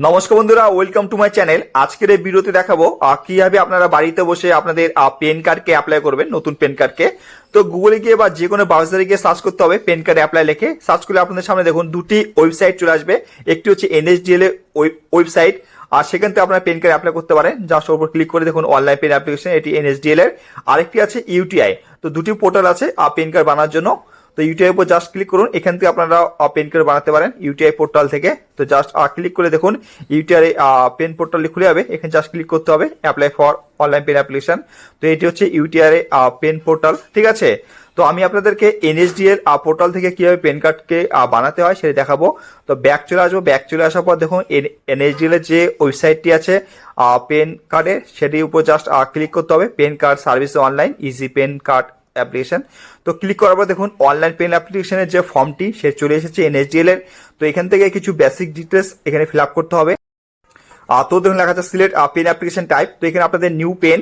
নমস্কার বন্ধুরা, welcome to my channel. আজকের এই ভিডিওতে দেখাবো কিভাবে আপনারা বাড়িতে বসে আপনাদের পেন কার্ডকে অ্যাপ্লাই করবেন, নতুন পেন কার্ডকে। তো গুগলে গিয়ে বা যে কোনো ব্রাউজারে গিয়ে সার্চ করতে হবে পেন কার্ড অ্যাপ্লাই লিখে। সার্চ করলে আপনাদের সামনে দেখুন দুটি ওয়েবসাইট চলে আসবে। একটি হচ্ছে এনএসডিএল এর ওয়েবসাইট, আর সেখান থেকে আপনারা পেন কার্ড অ্যাপ্লাই করতে পারেন। জাস্ট ওর উপর ক্লিক করে দেখুন অনলাইন পেন অ্যাপ্লিকেশন, এটি এনএসডিএল এর। আরেকটি আছে ইউটিআই। তো দুটি পোর্টাল আছে পেন কার্ড বানানোর জন্য। তো ইউটিআই উপর জাস্ট ক্লিক করুন, এখান থেকে আপনারা পেন কার্ড বানাতে পারেন ইউটিআই পোর্টাল থেকে। তো জাস্ট ক্লিক করে দেখুন ইউটিআই পেন পোর্টাল খুলে যাবে, এখানে জাস্ট ক্লিক করতে হবে apply for online PAN application. তো এটি হচ্ছে ইউটিআই পেন পোর্টাল, ঠিক আছে। তো আমি আপনাদেরকে এনএসডিএল পোর্টাল থেকে কিভাবে পেন কার্ডকে বানাতে হয় সেটা দেখাবো। তো ব্যাক চলে আসবো, ব্যাক চলে আসার পর দেখুন এনএসডিএল এর যে ওয়েবসাইটটি আছে পেন কার্ডের, সেটির উপর জাস্ট ক্লিক করতে হবে PAN card service online easy PAN card application. তো ক্লিক করার পর দেখুন অনলাইন পেন অ্যাপ্লিকেশনের যে ফর্মটি সে চলে এসেছে এনএসডিএল এর। তো এখান থেকে কিছু বেসিক ডিটেলস এখানে ফিল আপ করতে হবে। তো দেখুন লেখা আছে সিলেক্ট পেন অ্যাপ্লিকেশন টাইপ। তো এখানে আপনাদের new PAN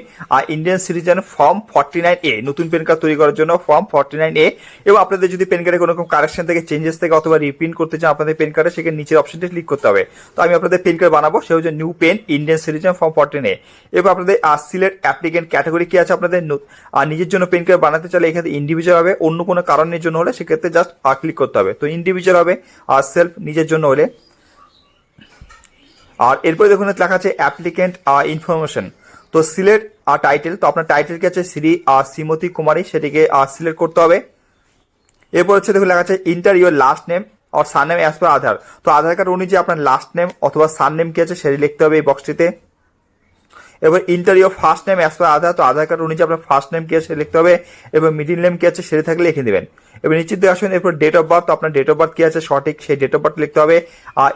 Indian citizen form 49A, নতুন পেন কার্ড তৈরি করার জন্য ফর্ম 49A। এবং আপনাদের যদি পেন কার্ডে কোনো রকম কারেকশন থেকে চেঞ্জেস থেকে অথবা রিপ্রিন্ট করতে চান আপনাদের পেন কার্ডে, সেখানে নিচের অপশনটি ক্লিক করতে হবে। তো আমি আপনাদের পেন কার্ড বানাবো, সে হচ্ছে new PAN Indian citizen form 49A। এবার আপনাদের সিলেক্ট অ্যাপ্লিকেন্ট ক্যাটাগরি কি আছে, আপনাদের নিজের জন্য পেন কার্ড বানাতে চাইলে এখানে ইন্ডিভিজুয়াল হবে, অন্য কোনো কারণের জন্য হলে সেক্ষেত্রে জাস্ট ক্লিক করতে হবে। তো ইন্ডিভিজুয়াল হবে, আর সেলফ নিজের জন্য হলে। আর এরপরে দেখুন লেখা আছে অ্যাপ্লিকেন্ট ইনফরমেশন। তো সিলেক্ট টাইটেল, তো আপনার টাইটেল কি আছে শ্রীমতী কুমারী, সেটিকে সিলেক্ট করতে হবে। এরপর হচ্ছে দেখুন লেখা আছে ইন্টার ইউর লাস্ট নেম আর surname as per Aadhaar. তো আধার কার্ড অনুযায়ী আপনার লাস্ট নেম অথবা সার নেম কি আছে সেটি লিখতে হবে এই বক্সটিতে। এবার enter your first name as per Aadhaar, তো আধার কার্ড অনুযায়ী আপনার ফার্স্ট নেম কি আছে লিখতে হবে, এবং মিডিল নেম কি আছে সেটি থাকলে লিখে দেবেন। এবার নিশ্চিত দিয়ে আসুন, এরপর ডেট অফ বার্থ, তো আপনার ডেট অফ বার্থ কি আছে সঠিক সেই ডেট অফ বার্থ লিখতে হবে।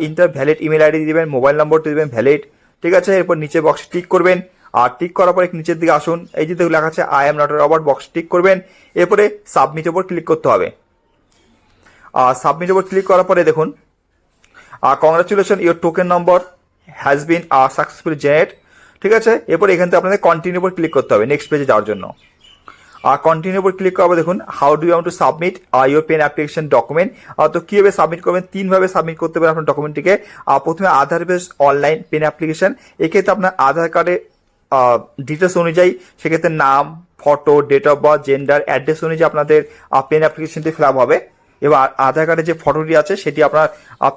ইন্টার ভ্যালিড ইমেল আইডি দিবেন, মোবাইল নম্বরটি দিবেন ভ্যালিড, ঠিক আছে। এরপর নিচে বক্স টিক করবেন, আর টিক করার পরে নিচের দিকে আসুন, এই যে লেখা আছে I am not a robot, box tick করবেন। এরপরে সাবমিট উপর ক্লিক করতে হবে। সাবমিট উপর ক্লিক করার পরে দেখুন congratulation your token number has been successfully generate, ঠিক আছে। এরপর এখান থেকে আপনাদের কন্টিনিউ উপর ক্লিক করতে হবে নেক্সট পেজে যাওয়ার জন্য। আর কন্টিনিউ উপর ক্লিক করবো, দেখুন how do you want to submit your PAN application document. তো কীভাবে সাবমিট করবেন, তিনভাবে সাবমিট করতে পারেন আপনার ডকুমেন্টটিকে। প্রথমে Aadhaar base online PAN application, এক্ষেত্রে আপনার আধার কার্ডের ডিটেলস অনুযায়ী সেক্ষেত্রে নাম, photo, date of birth, gender, address অনুযায়ী আপনাদের পেন অ্যাপ্লিকেশনটি ফিল আপ হবে। এবার আধার কার্ডের যে ফটোটি আছে সেটি আপনার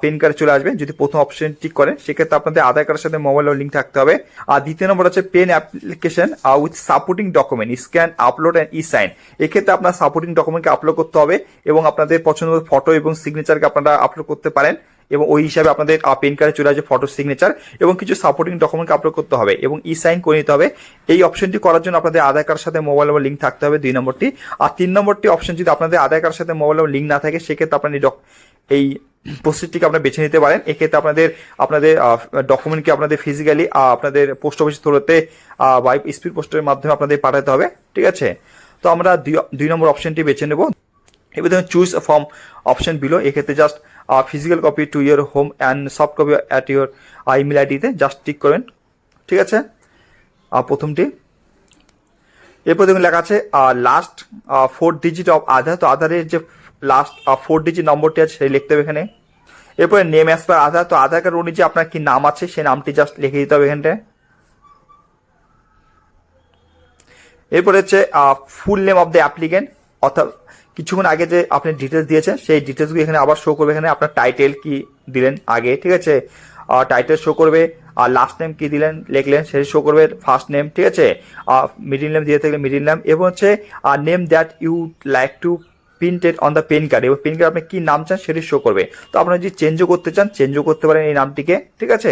পেন কার্ডে চলে আসবে যদি প্রথম অপশন টিক করেন, সেক্ষেত্রে আপনাদের আধার কার্ডের সাথে মোবাইল লিঙ্ক থাকতে হবে। আর দ্বিতীয় নম্বর হচ্ছে PAN application with supporting document scan upload and e sign, এক্ষেত্রে আপনার সাপোর্টিং ডকুমেন্টকে আপলোড করতে হবে এবং আপনাদের পছন্দের ফটো এবং সিগনেচারকে আপনারা আপলোড করতে পারেন, এবং ওই হিসাবে আপনাদের পেন কার্ডে চলে আসবে ফটো, সিগনেচার এবং কিছু সাপোর্টিং ডকুমেন্টকে আপলোড করতে হবে এবং ই সাইন করে নিতে হবে। এই অপশনটি করার জন্য আপনাদের আধার কার্ডের সাথে মোবাইল নম্বর লিঙ্ক থাকতে হবে 2 নম্বরটি। আর 3 নম্বরটি অপশন যদি আপনাদের আধার কার্ডের সাথে মোবাইল নম্বর লিঙ্ক না থাকে, সেক্ষেত্রে আপনার এই প্রসেসটিকে আপনারা বেছে নিতে পারেন। এক্ষেত্রে আপনাদের ডকুমেন্টকে আপনাদের ফিজিক্যালি আপনাদের পোস্ট অফিস থ্রুতে বা স্পিড পোস্টের মাধ্যমে আপনাদের পাঠাতে হবে, ঠিক আছে। তো আমরা 2 নম্বর অপশনটি বেছে নেব। এবার দেখুন চুজ ফ্রম অপশন বিলো, এক্ষেত্রে just physical copy to your home and soft copy at your email আইডিতে জাস্ট টিক করবেন, ঠিক আছে প্রথমটি। এরপর দেখুন লেখা আছে লাস্ট 4 ডিজিট অফ আধার, তো আধারের যে লাস্ট 4 ডিজিট নম্বরটি আছে সেই লিখতে হবে এখানে। এরপরে নেম অ্যাজ পার আধার, তো আধার কার্ড অনুযায়ী আপনার কি নাম আছে সেই নামটি জাস্ট লিখে দিতে হবে এখানটায়। এরপরে হচ্ছে full name of the applicant, অর্থাৎ কিছুক্ষণ আগে যে আপনি ডিটেলস দিয়েছেন সেই ডিটেলসগুলো এখানে আবার শো করবে। এখানে আপনার টাইটেল কি দিলেন আগে, ঠিক আছে, টাইটেল শো করবে। আর লাস্ট নেম কি দিলেন লিখলেন সেটি শো করবে, ফার্স্ট নেম, ঠিক আছে। মিডিল নেম দিয়ে থাকলে মিডিল নেম, এবং হচ্ছে name that you like to printed on the PAN card, এবং পেন কার্ড আপনি কি নাম চান সেটি শো করবে। তো আপনারা যদি চেঞ্জও করতে চান চেঞ্জও করতে পারেন এই নামটিকে, ঠিক আছে।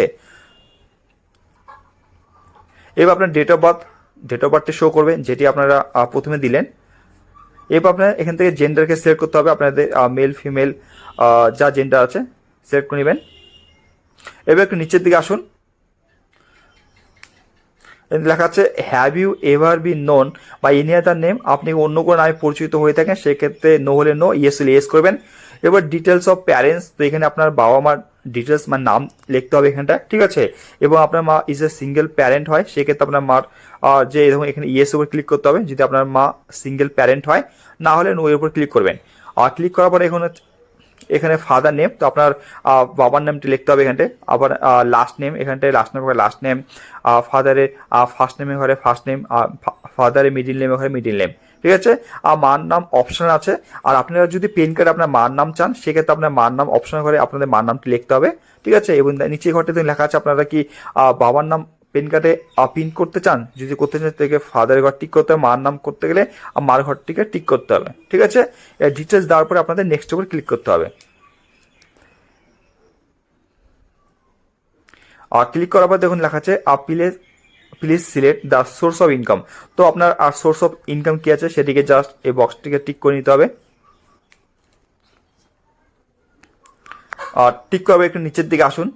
এবার আপনার ডেট অফ বার্থটি শো করবে যেটি আপনারা প্রথমে দিলেন। এরপর আপনার এখান থেকে জেন্ডারকে সিলেক্ট করতে হবে, আপনাদের মেল ফিমেল যা জেন্ডার আছে সিলেক্ট করে নেবেন। এবার একটু নিচের দিকে আসুন, লেখা আছে have you ever be known by any other name, আপনি অন্য কোনো নামে পরিচিত হয়ে থাকেন সেক্ষেত্রে নো হলে নো, ইয়েস হলে ইয়েস করবেন। এবার ডিটেলস অফ প্যারেন্টস, তো এখানে আপনার বাবা মার ডিটেলস মানে নাম লিখতে হবে এখানটা, ঠিক আছে। এবং আপনার মা ইজ এ সিঙ্গেল প্যারেন্ট হয় সেক্ষেত্রে আপনার মার যে এরকম এখানে ইয়েস উপর ক্লিক করতে হবে যদি আপনার মা সিঙ্গেল প্যারেন্ট হয়, না হলে নো এর উপর ক্লিক করবেন। আর ক্লিক করার পরে এখানে ফাদার নেম, তো আপনার বাবার নামটি লিখতে হবে এখানটায়। আবার লাস্ট নেম, এখানটায় লাস্ট নেম ঘরে লাস্ট নেম, ফাদারের ফার্স্ট নেমের ঘরে ফার্স্ট নেম, ফাদারের মিডিল নেমের ঘরে মিডিল নেম, ঠিক আছে। আর মার নাম অপশন আছে। আর আপনারা যদি পেন কার্ডে আপনার মার নাম চান, সেক্ষেত্রে আপনার মার নাম অপশনের ঘরে আপনাদের মার নামটি লিখতে হবে, ঠিক আছে। এবং নিচে ঘরটিতে লেখা আছে আপনারা কি বাবার নাম পেন কার্ডে প্রিন্ট করতে চান। যদি করতে চান থেকে ফাদারের ঘর টিক করতে হবে, মার নাম করতে গেলে মার ঘরটিকে টিক করতে হবে, ঠিক আছে। ডিটেলস দেওয়ার পরে আপনাদের নেক্সট উপর ক্লিক করতে হবে। আর ক্লিক করার পর দেখুন লেখা আছে please select the source of income. তো আপনার সোর্স অফ ইনকাম কি আছে সেটিকে জাস্ট এই বক্সটিকে টিক করে নিতে হবে। আর টিক করবে, একটু নিচের দিকে আসুন।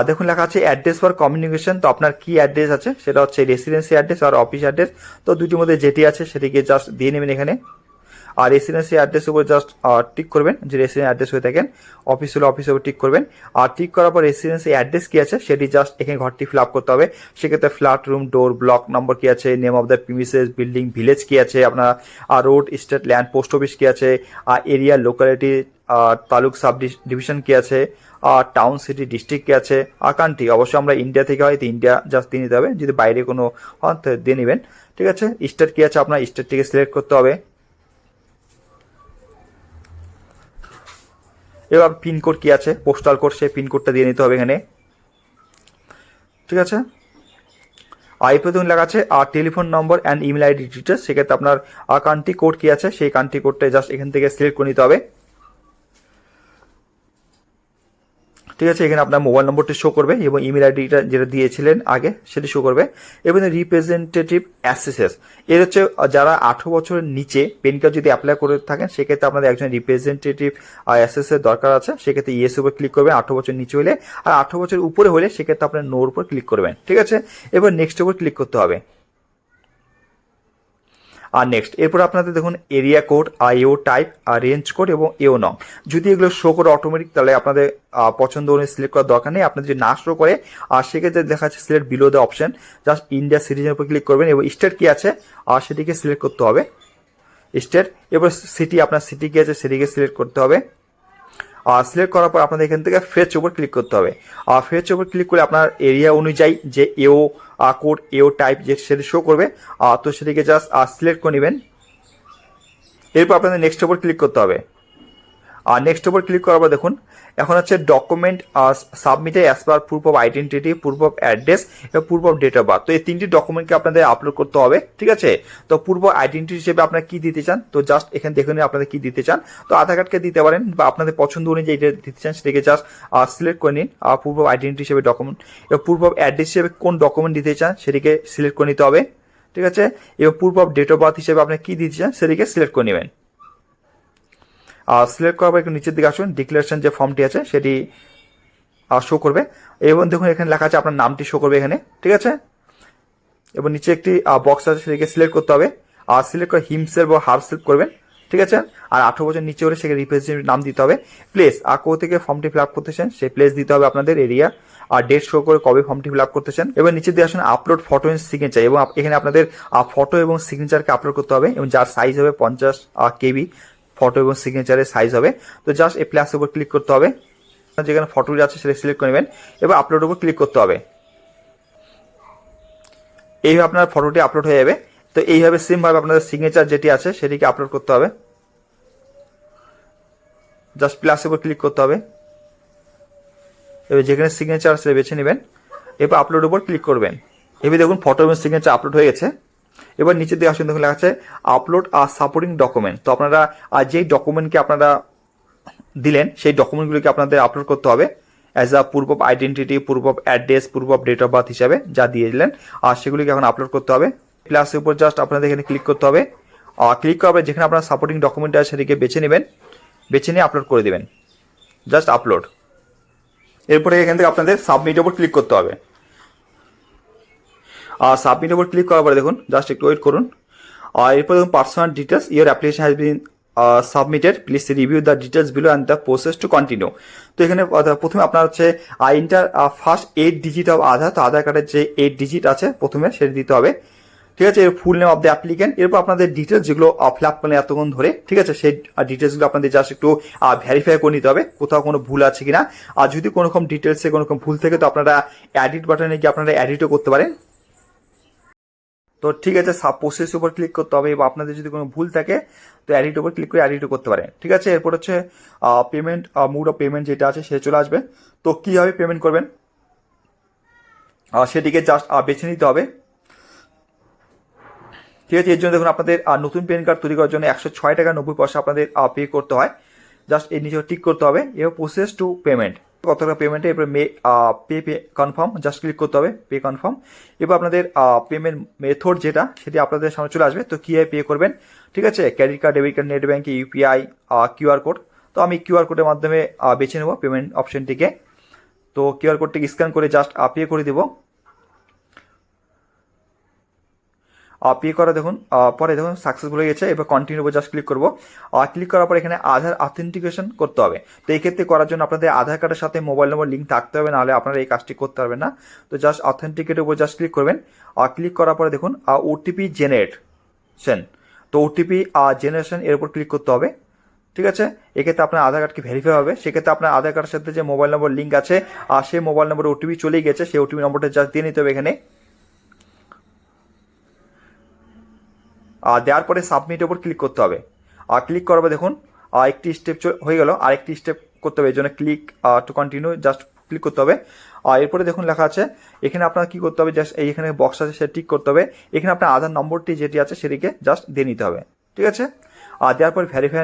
দেখুন লেখা আছে অ্যাড্রেস ফর কমিউনিকেশন। তো আপনার কি অ্যাড্রেস আছে সেটা হচ্ছে রেসিডেন্সি অ্যাড্রেস আর অফিস অ্যাড্রেস। তো দুটির মধ্যে যেটি আছে সেটিকে জাস্ট দিয়ে নেবেন এখানে। আর রেসিডেন্সি অ্যাড্রেস উপর জাস্ট টিক করবেন, যে রেসিডেন্সি অ্যাড্রেস হয়ে থাকেন। অফিস হলে অফিসের উপর টিক করবেন। আর টিক করার পর রেসিডেন্সি অ্যাড্রেস কি আছে সেটি জাস্ট এখানে ঘরটি ফিল আপ করতে হবে। সেক্ষেত্রে ফ্ল্যাট, রুম, ডোর, ব্লক নম্বর কি আছে, name of the premises, building, village কি আছে, আপনার road, state, land, post office কি আছে, এরিয়া, লোকালিটি, তালুক, সাব ডিভিশন কি আছে, টাউন, সিটি, ডিস্ট্রিক্ট কি আছে, আর কান্ট্রি। অবশ্যই আমরা ইন্ডিয়া থেকে হয় তো ইন্ডিয়া জাস্ট দিয়ে নিতে হবে। যদি বাইরে কোনো হন তো দিয়ে নেবেন, ঠিক আছে। স্টেট কি আছে আপনার স্টেটটিকে সিলেক্ট করতে হবে। এবার পিনকোড কি আছে, পোস্টাল কোড, সেই পিনকোডটা দিয়ে নিতে হবে এখানে, ঠিক আছে। আর এরপর দেখুন লেখা আছে telephone number and email ID details. সেক্ষেত্রে আপনার কান্ট্রি কোড কি আছে সেই কান্ট্রি কোডটা জাস্ট এখান থেকে সিলেক্ট করে নিতে হবে, ঠিক আছে। এখানে আপনার মোবাইল নম্বরটি শো করবে এবং ইমেল আইডিটা যেটা দিয়েছিলেন আগে সেটি শো করবে। এবং রিপ্রেজেন্টেটিভ অ্যাসেসেস, এর হচ্ছে যারা 18 বছরের নিচে পেন কার্ড যদি অ্যাপ্লাই করে থাকেন সেক্ষেত্রে আপনাদের একজন রিপ্রেজেন্টেটিভ অ্যাসেসের দরকার আছে। সেক্ষেত্রে ইয়েস উপর ক্লিক করবেন 18 বছর নিচে হলে। আর 18 বছর উপরে হলে সেক্ষেত্রে আপনার নোর উপর ক্লিক করবেন, ঠিক আছে। এবার নেক্সট উপর ক্লিক করতে হবে। আর নেক্সট এরপর আপনাদের দেখুন এরিয়া কোড, এও টাইপ, রেঞ্জ কোড এবং এও নং। যদি এগুলো শো করে অটোমেটিক তাহলে আপনাদের পছন্দ অনুযায়ী সিলেক্ট করার দরকার নেই। আপনাদের যদি না শো করে আর সেক্ষেত্রে দেখা যাচ্ছে select below the option, just India সিটিজেনের উপর ক্লিক করবেন এবং স্টেট কি আছে আর সেটিকে সিলেক্ট করতে হবে, স্টেট। এবার সিটি, আপনার সিটি কি আছে সেটিকে সিলেক্ট করতে হবে। সিলেক্ট করার পর আপনাদের এখান থেকে ফেচ উপর ক্লিক করতে হবে। আর ফেচ উপর ক্লিক করলে আপনার এরিয়া অনুযায়ী যে এও কোড, এও টাইপ যে সেটি শো করবে। তো সেটিকে জাস্ট সিলেক্ট করে নেবেন। এরপর আপনাদের নেক্সট উপর ক্লিক করতে হবে। আর নেক্সট উপর ক্লিক করার পর দেখুন এখন হচ্ছে ডকুমেন্ট সাবমিটে as per proof of identity, proof of address এবং proof of date of birth. তো এই তিনটি ডকুমেন্টকে আপনাদের আপলোড করতে হবে, ঠিক আছে। তো প্রুফ অফ আইডেন্টিটি হিসেবে আপনারা কি দিতে চান, তো জাস্ট এখানে দেখে নিন আপনাদের কি দিতে চান। তো আধার কার্ডকে দিতে পারেন বা আপনাদের পছন্দ অনুযায়ী যেটা দিতে চান সেটাকে জাস্ট সিলেক্ট করে নিন। প্রুফ অফ আইডেন্টিটি হিসেবে ডকুমেন্ট এবং প্রুফ অফ অ্যাড্রেস হিসেবে কোন ডকুমেন্ট দিতে চান সেটিকে সিলেক্ট করে নিতে হবে, ঠিক আছে। এবং proof of date of birth হিসেবে আপনি কি দিতে চান সেটিকে সিলেক্ট করে নেবেন। সিলেক্ট করার পর একটু নিচের দিকে আসুন, ডিক্লারেশন যে ফর্মটি আছে সেটি শো করবে এবং দেখুন এখানে লেখা আছে আপনার নামটি শো করবে এখানে, ঠিক আছে। এবং নিচে একটি বক্স আছে সেটাকে সিলেক্ট করতে হবে। আর সিলেক্ট করে হিমসেলফ বা হারসেলফ করবেন, ঠিক আছে। আর 18 বছর নিচে হলে সেখানে রিপ্রেজেন্টেটিভ নাম দিতে হবে। প্লেস কোথা থেকে ফর্মটি ফিল আপ করতেছেন সেই প্লেস দিতে হবে আপনাদের, এরিয়া আর ডেট শো করে কবে ফর্মটি ফিল আপ করতেছেন। এবার নিচে দিয়ে আসুন আপলোড ফটো এন্ড সিগনেচার এবং এখানে আপনাদের ফটো এবং সিগনেচারকে আপলোড করতে হবে এবং যার সাইজ হবে 50 KB ফটো এবং সিগনেচারের সাইজ হবে। তো জাস্ট এই প্লাসের উপর ক্লিক করতে হবে, যেখানে ফটো আছে সেটা সিলেক্ট করে নেবেন। এবার আপলোডের উপর ক্লিক করতে হবে। এইভাবে আপনার ফটোটি আপলোড হয়ে যাবে। তো এইভাবে সেমভাবে আপনাদের সিগনেচার যেটি আছে সেটিকে আপলোড করতে হবে। জাস্ট প্লাসের উপর ক্লিক করতে হবে। এবার যেখানে সিগনেচার সেটা বেছে নেবেন। এবার আপলোডের উপর ক্লিক করবেন। এবার দেখুন ফটো এবং সিগনেচার আপলোড হয়ে গেছে। এবার নিচে দিয়ে আসুন, দেখুন লেখা আছে আপলোড সাপোর্টিং ডকুমেন্ট। তো আপনারা যেই ডকুমেন্টকে আপনারা দিলেন সেই ডকুমেন্টগুলিকে আপনাদের আপলোড করতে হবে as a proof of identity, proof of address, proof of date of birth হিসাবে যা দিয়ে দিলেন। আর সেগুলিকে এখন আপলোড করতে হবে। প্লাসের উপর জাস্ট আপনাদের এখানে ক্লিক করতে হবে। ক্লিক করার পরে যেখানে আপনার সাপোর্টিং ডকুমেন্ট আছে সেটিকে বেছে নেবেন, বেছে নিয়ে আপলোড করে দেবেন, জাস্ট আপলোড। এরপরে এখান থেকে আপনাদের সাবমিটের উপর ক্লিক করতে হবে। আর সাবমিটের উপর ক্লিক করার পরে দেখুন জাস্ট একটু ওয়েট করুন। আর এরপর দেখুন personal details, your application has been submitted, please review the details below and the process to continue. তো এখানে প্রথমে আপনার হচ্ছে ইন্টার ফার্স্ট 8 ডিজিট অফ আধার। তো আধার কার্ডের যে 8 ডিজিট আছে প্রথমে সেটা দিতে হবে, ঠিক আছে, এর full name of the applicant. এরপর আপনাদের ডিটেলস যেগুলো ফিল আপ করলেন এতক্ষণ ধরে, ঠিক আছে, সেই ডিটেলসগুলো আপনাদের জাস্ট একটু ভেরিফাই করে নিতে হবে কোথাও কোনো ভুল আছে কিনা। আর যদি কোনো রকম ডিটেলসে কোনো রকম ভুল থাকে তো আপনারা এডিট বাটনে গিয়ে আপনারা এডিটও করতে পারেন। তো ঠিক আছে, সাব প্রসেসের উপর ক্লিক করতে হবে, বা আপনাদের যদি কোনো ভুল থাকে তো এডিট উপর ক্লিক করে এডিটও করতে পারেন। ঠিক আছে, এরপর হচ্ছে পেমেন্ট, মোড অফ পেমেন্ট যেটা আছে সে চলে আসবে। তো কীভাবে পেমেন্ট করবেন সেটিকে জাস্ট বেছে নিতে হবে। ঠিক আছে, এর জন্য দেখুন আপনাদের নতুন প্যান কার্ড তৈরি করার জন্য 106 টাকা 90 পয়সা আপনাদের পে করতে হয়। জাস্ট এর নিচে টিক করতে হবে, এবার প্রসেস টু পেমেন্ট, কত টাকা পেমেন্টে, এরপর পে কনফার্ম জাস্ট ক্লিক করতে হবে, পে কনফার্ম। এবার আপনাদের পেমেন্ট মেথড যেটা সেটি আপনাদের সামনে চলে আসবে। তো কীভাবে পে করবেন, ঠিক আছে, credit card, debit card, net banking, UPI, QR code. তো আমি কিউআর কোডের মাধ্যমে বেছে নেব পেমেন্ট অপশনটিকে। তো কিউআর কোডটিকে স্ক্যান করে জাস্ট পে করে দেবো। পে করা দেখুন পরে দেখুন সাকসেসফুল হয়ে গেছে। এবার কন্টিনিউ জাস্ট ক্লিক করবো। ক্লিক করার পর এখানে আধার অথেন্টিকেশন করতে হবে। তো এই ক্ষেত্রে করার জন্য আপনাদের আধার কার্ডের সাথে মোবাইল নম্বর লিঙ্ক থাকতে হবে, নাহলে আপনারা এই কাজটি করতে পারবেন না। তো জাস্ট অথেন্টিকেটের উপর জাস্ট ক্লিক করবেন। ক্লিক করার পরে দেখুন ওটিপি জেনারেশন, তো ওটিপি জেনারেশন এর উপর ক্লিক করতে হবে। ঠিক আছে, এক্ষেত্রে আপনার আধার কার্ডকে ভেরিফাই হবে। সেক্ষেত্রে আপনার আধার কার্ডের সাথে যে মোবাইল নম্বর লিঙ্ক আছে সেই মোবাইল নম্বরে ওটিপি চলেই গেছে, সেই ওটিপি নম্বরটা জাস্ট দিয়ে নিতে হবে এখানে। দেওয়ার পরে সাবমিটের উপর ক্লিক করতে হবে। ক্লিক করার পর দেখুন একটি স্টেপ হয়ে গেল, আরেকটি স্টেপ করতে হবে। এই জন্য click to continue just click করতে হবে। এরপরে দেখুন লেখা আছে এখানে আপনার কী করতে হবে, জাস্ট এইখানে বক্স আছে সেটা টিক করতে হবে। এখানে আপনার আধার নম্বরটি যেটি আছে সেটিকে জাস্ট দিয়ে নিতে হবে। ঠিক আছে, দেওয়ার পর ভেরিফাই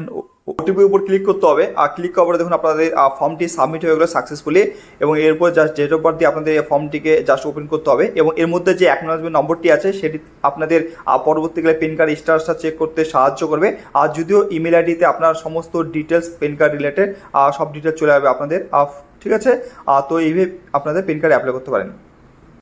ওটিপির উপর ক্লিক করতে হবে। ক্লিক করার পরে দেখুন আপনাদের ফর্মটি সাবমিট হয়ে গেলো সাকসেসফুলি, এবং এরপর জাস্ট ডেট অফ বার্থ দিয়ে আপনাদের এই ফর্মটিকে জাস্ট ওপেন করতে হবে, এবং এর মধ্যে যে অ্যাকনোলেজমেন্ট নম্বরটি আছে সেটি আপনাদের পরবর্তীকালে পেন কার্ড স্ট্যাটাসটা চেক করতে সাহায্য করবে। আর যদিও ইমেল আইডিতে আপনার সমস্ত ডিটেলস পেন কার্ড রিলেটেড সব ডিটেলস চলে যাবে আপনাদের। ঠিক আছে, তো এইভাবে আপনাদের পেন কার্ড অ্যাপ্লাই করতে পারেন।